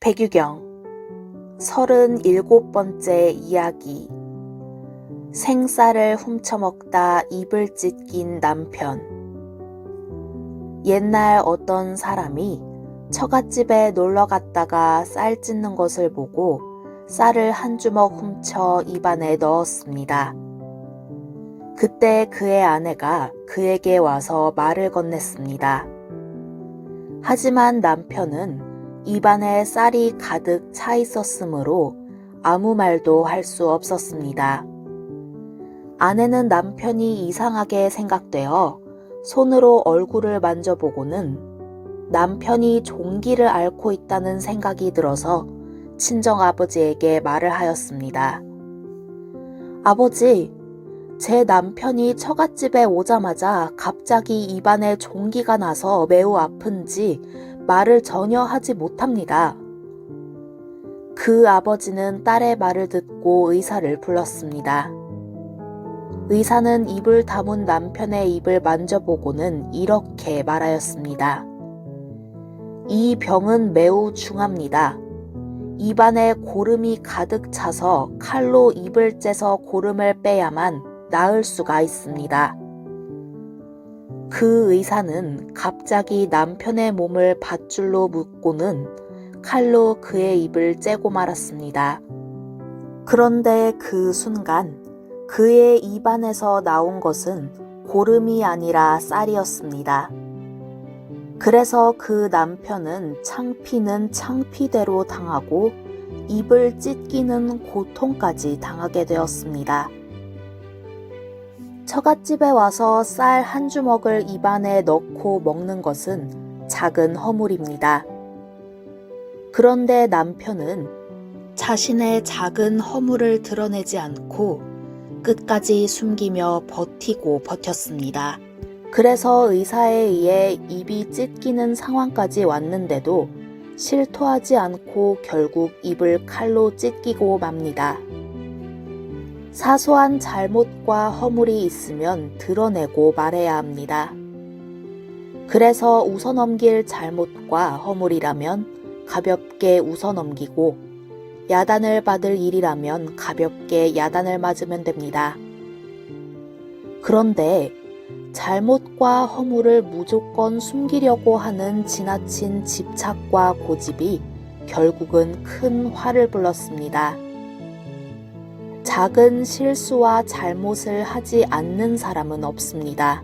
배규경 37번째 이야기. 생쌀을 훔쳐먹다 입을 찢긴 남편. 옛날 어떤 사람이 처갓집에 놀러 갔다가 쌀 찢는 것을 보고 쌀을 한 주먹 훔쳐 입안에 넣었습니다. 그때 그의 아내가 그에게 와서 말을 건넸습니다. 하지만 남편은 입안에 쌀이 가득 차 있었으므로 아무 말도 할 수 없었습니다. 아내는 남편이 이상하게 생각되어 손으로 얼굴을 만져보고는 남편이 종기를 앓고 있다는 생각이 들어서 친정아버지에게 말을 하였습니다. 아버지, 제 남편이 처갓집에 오자마자 갑자기 입안에 종기가 나서 매우 아픈지 말을 전혀 하지 못합니다. 그 아버지는 딸의 말을 듣고 의사를 불렀습니다. 의사는 입을 다문 남편의 입을 만져보고는 이렇게 말하였습니다. 이 병은 매우 중합니다. 입안에 고름이 가득 차서 칼로 입을 째서 고름을 빼야만 나을 수가 있습니다. 그 의사는 갑자기 남편의 몸을 밧줄로 묶고는 칼로 그의 입을 째고 말았습니다. 그런데 그 순간 그의 입안에서 나온 것은 고름이 아니라 쌀이었습니다. 그래서 그 남편은 창피는 창피대로 당하고 입을 찢기는 고통까지 당하게 되었습니다. 처갓집에 와서 쌀 한 주먹을 입안에 넣고 먹는 것은 작은 허물입니다. 그런데 남편은 자신의 작은 허물을 드러내지 않고 끝까지 숨기며 버티고 버텼습니다. 그래서 의사에 의해 입이 찢기는 상황까지 왔는데도 실토하지 않고 결국 입을 칼로 찢기고 맙니다. 사소한 잘못과 허물이 있으면 드러내고 말해야 합니다. 그래서 웃어넘길 잘못과 허물이라면 가볍게 웃어넘기고 야단을 받을 일이라면 가볍게 야단을 맞으면 됩니다. 그런데 잘못과 허물을 무조건 숨기려고 하는 지나친 집착과 고집이 결국은 큰 화를 불렀습니다. 작은 실수와 잘못을 하지 않는 사람은 없습니다.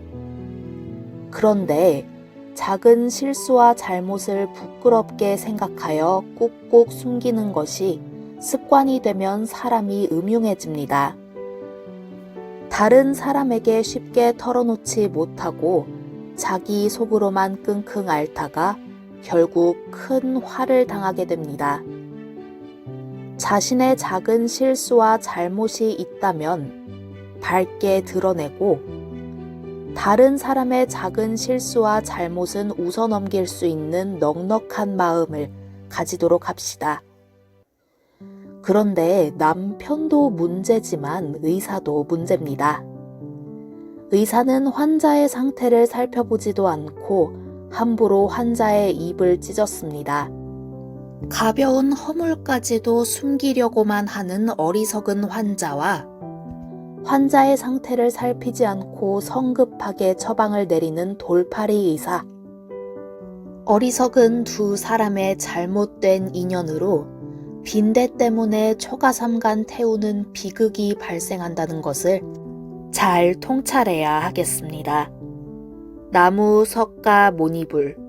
그런데 작은 실수와 잘못을 부끄럽게 생각하여 꾹꾹 숨기는 것이 습관이 되면 사람이 음흉해집니다. 다른 사람에게 쉽게 털어놓지 못하고 자기 속으로만 끙끙 앓다가 결국 큰 화를 당하게 됩니다. 자신의 작은 실수와 잘못이 있다면 밝게 드러내고 다른 사람의 작은 실수와 잘못은 웃어넘길 수 있는 넉넉한 마음을 가지도록 합시다. 그런데 남편도 문제지만 의사도 문제입니다. 의사는 환자의 상태를 살펴보지도 않고 함부로 환자의 입을 찢었습니다. 가벼운 허물까지도 숨기려고만 하는 어리석은 환자와 환자의 상태를 살피지 않고 성급하게 처방을 내리는 돌팔이 의사. 어리석은 두 사람의 잘못된 인연으로 빈대 때문에 초가삼간 태우는 비극이 발생한다는 것을 잘 통찰해야 하겠습니다. 나무 석가 모니불